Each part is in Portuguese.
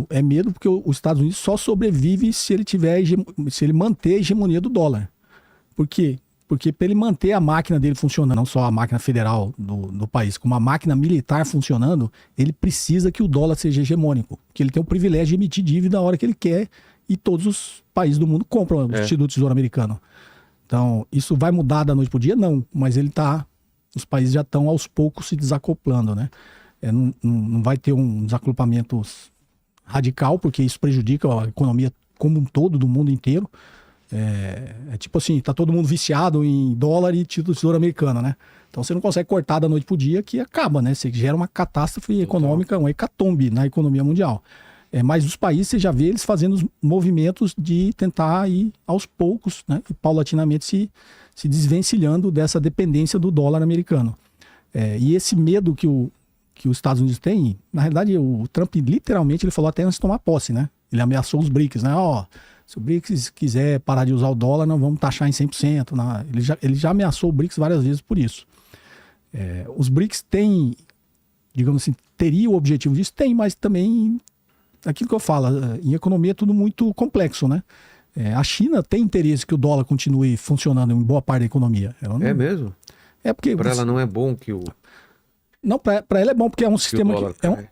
É medo porque os Estados Unidos só sobrevive se ele manter a hegemonia do dólar. Por quê? Porque para ele manter a máquina dele funcionando, não só a máquina federal do país, como a máquina militar funcionando, ele precisa que o dólar seja hegemônico, que ele tem o privilégio de emitir dívida a hora que ele quer e todos os países do mundo compram o Instituto do Tesouro Americano. Então, isso vai mudar da noite para o dia? Não, mas os países já estão aos poucos se desacoplando, né? Não vai ter um desacouplamento radical, porque isso prejudica a economia como um todo do mundo inteiro. É tipo assim, tá todo mundo viciado em dólar e título do Tesouro Americano, né? Então você não consegue cortar da noite pro dia, que acaba, né? Você gera uma catástrofe econômica, uma hecatombe na economia mundial. Mas os países, você já vê eles fazendo os movimentos de tentar ir aos poucos, né? E paulatinamente se desvencilhando dessa dependência do dólar americano. E esse medo que os Estados Unidos têm, na realidade o Trump literalmente ele falou até antes de tomar posse, né? Ele ameaçou os BRICS, né? Se o BRICS quiser parar de usar o dólar, nós vamos taxar em 100%. Ele já ameaçou o BRICS várias vezes por isso. Os BRICS têm, digamos assim, teria o objetivo disso? Tem, mas também, aquilo que eu falo, em economia é tudo muito complexo, né? A China tem interesse que o dólar continue funcionando em boa parte da economia. Ela não... É mesmo? Porque para ela não é bom que o... Não, para ela é bom porque é um sistema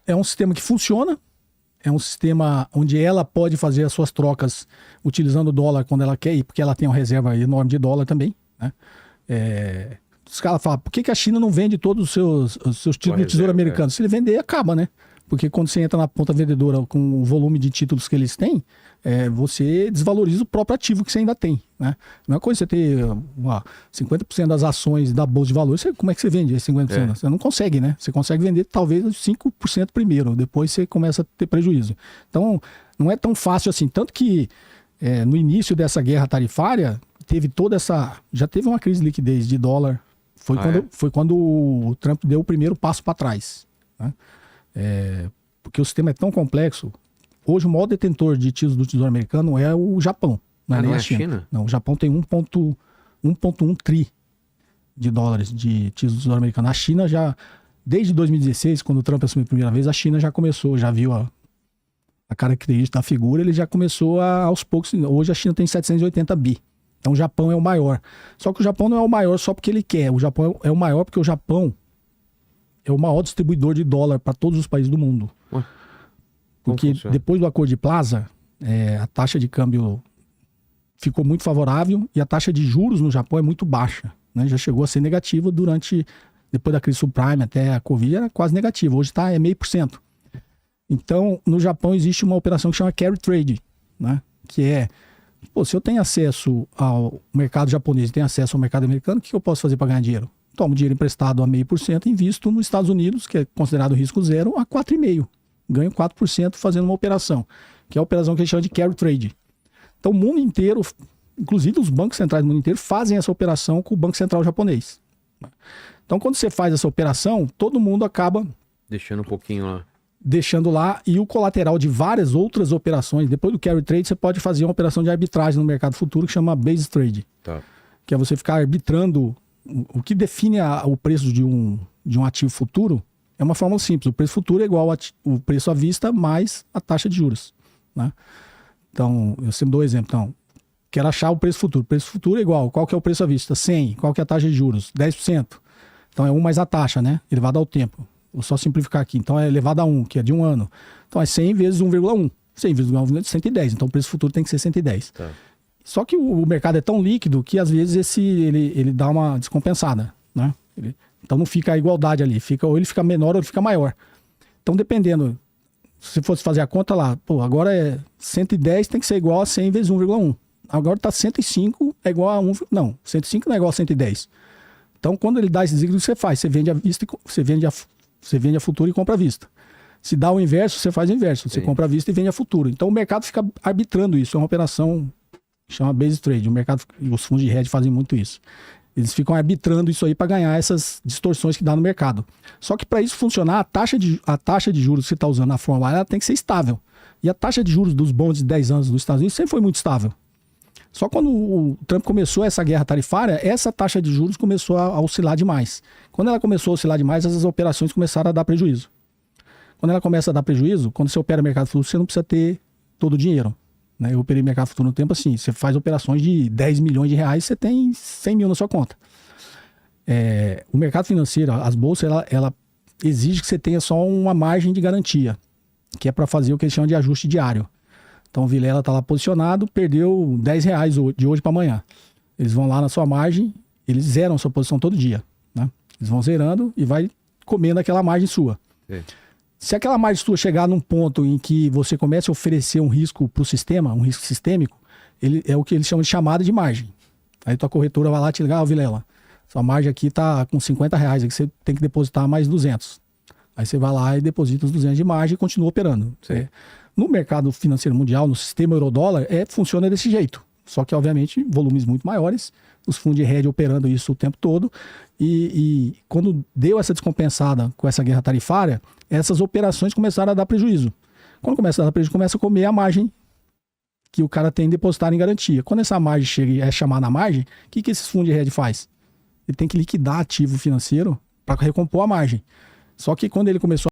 um sistema que funciona. É um sistema onde ela pode fazer as suas trocas utilizando o dólar quando ela quer, e porque ela tem uma reserva enorme de dólar também, né? Os caras falam, por que a China não vende todos os seus títulos do Tesouro Americano? Se ele vender, acaba, né? Porque quando você entra na ponta vendedora com o volume de títulos que eles têm, você desvaloriza o próprio ativo que você ainda tem, né? Não é coisa você ter 50% das ações da Bolsa de Valores, como é que você vende esse 50%? Você não consegue, né? Você consegue vender talvez 5% primeiro, depois você começa a ter prejuízo. Então, não é tão fácil assim. Tanto que no início dessa guerra tarifária, teve toda essa... Já teve uma crise de liquidez de dólar. Foi quando o Trump deu o primeiro passo para trás, né? Porque o sistema é tão complexo. Hoje o maior detentor de títulos do Tesouro Americano é o Japão, não é nem a China. Não, o Japão tem 1,1 tri de dólares de títulos do Tesouro Americano. A China já, desde 2016, quando o Trump assumiu a primeira vez, a China já começou, já viu a característica da figura, ele já começou aos poucos. Hoje a China tem 780 bi. Então o Japão é o maior. Só que o Japão não é o maior só porque ele quer. O Japão é o maior porque o Japão é o maior distribuidor de dólar para todos os países do mundo. Porque depois do Acordo de Plaza, a taxa de câmbio ficou muito favorável e a taxa de juros no Japão é muito baixa, né? Já chegou a ser negativa depois da crise subprime até a Covid, era quase negativa. Hoje é 0,5%. Então, no Japão existe uma operação que chama carry trade, né? Que se eu tenho acesso ao mercado japonês e tenho acesso ao mercado americano, o que eu posso fazer para ganhar dinheiro? Tomo dinheiro emprestado a 0,5% e invisto nos Estados Unidos, que é considerado risco zero, a 4,5%. Ganho 4% fazendo uma operação, que é a operação que a gente chama de carry trade. Então o mundo inteiro, inclusive os bancos centrais do mundo inteiro, fazem essa operação com o Banco Central japonês. Então quando você faz essa operação, todo mundo acaba... Deixando um pouquinho lá. Deixando lá, e o colateral de várias outras operações. Depois do carry trade, você pode fazer uma operação de arbitragem no mercado futuro que chama base trade. Que é você ficar arbitrando. O que define o preço de um ativo futuro é uma fórmula simples. O preço futuro é igual ao preço à vista mais a taxa de juros, né? Então, eu sempre dou um exemplo. Então, quero achar o preço futuro. O preço futuro é igual. Qual que é o preço à vista? 100. Qual que é a taxa de juros? 10%. Então, é 1 mais a taxa, né? Elevado ao tempo. Vou só simplificar aqui. Então, é elevado a 1, que é de 1 ano. Então, é 100 vezes 1,1. 100 vezes 1,1 é 110. Então, o preço futuro tem que ser 110. Só que o mercado é tão líquido que às vezes ele dá uma descompensada, né? Então não fica a igualdade ali, ou ele fica menor ou ele fica maior. Então dependendo, se fosse fazer a conta lá, agora é 110 tem que ser igual a 100 vezes 1,1. Agora está 105 é igual a 1, não, 105 não é igual a 110. Então quando ele dá esse desígnio, você faz, você vende a vista, você vende a futuro e compra a vista. Se dá o inverso, você faz o inverso, você compra a vista e vende a futuro. Então o mercado fica arbitrando isso, é uma operação chama base trade. O mercado e os fundos de hedge fazem muito isso. Eles ficam arbitrando isso aí para ganhar essas distorções que dá no mercado. Só que para isso funcionar, a taxa de juros que você está usando na fórmula, ela tem que ser estável. E a taxa de juros dos bonds de 10 anos dos Estados Unidos sempre foi muito estável. Só quando o Trump começou essa guerra tarifária, essa taxa de juros começou a oscilar demais. Quando ela começou a oscilar demais, as operações começaram a dar prejuízo. Quando ela começa a dar prejuízo, quando você opera mercado futuro, você não precisa ter todo o dinheiro. Né? Eu operei mercado futuro no tempo assim, você faz operações de 10 milhões de reais, você tem 100 mil na sua conta. O mercado financeiro, as bolsas, ela exige que você tenha só uma margem de garantia, que é para fazer o que eles chamam de ajuste diário. Então o Vilela está lá posicionado, perdeu 10 reais de hoje para amanhã. Eles vão lá na sua margem, eles zeram a sua posição todo dia. Né? Eles vão zerando e vai comendo aquela margem sua. Se aquela margem sua chegar num ponto em que você começa a oferecer um risco para o sistema, um risco sistêmico, é o que eles chamam de chamada de margem. Aí tua corretora vai lá te ligar, Vilela, sua margem aqui está com 50 reais, aqui você tem que depositar mais 200. Aí você vai lá e deposita os 200 de margem e continua operando. No mercado financeiro mundial, no sistema euro-dólar, funciona desse jeito. Só que, obviamente, volumes muito maiores, os fundos de hedge operando isso o tempo todo. E quando deu essa descompensada com essa guerra tarifária, essas operações começaram a dar prejuízo. Quando começa a dar prejuízo, começa a comer a margem que o cara tem depositado em garantia. Quando essa margem chega e é chamada na margem, o que esses fundos de hedge faz? Ele tem que liquidar ativo financeiro para recompor a margem. Só que quando ele começou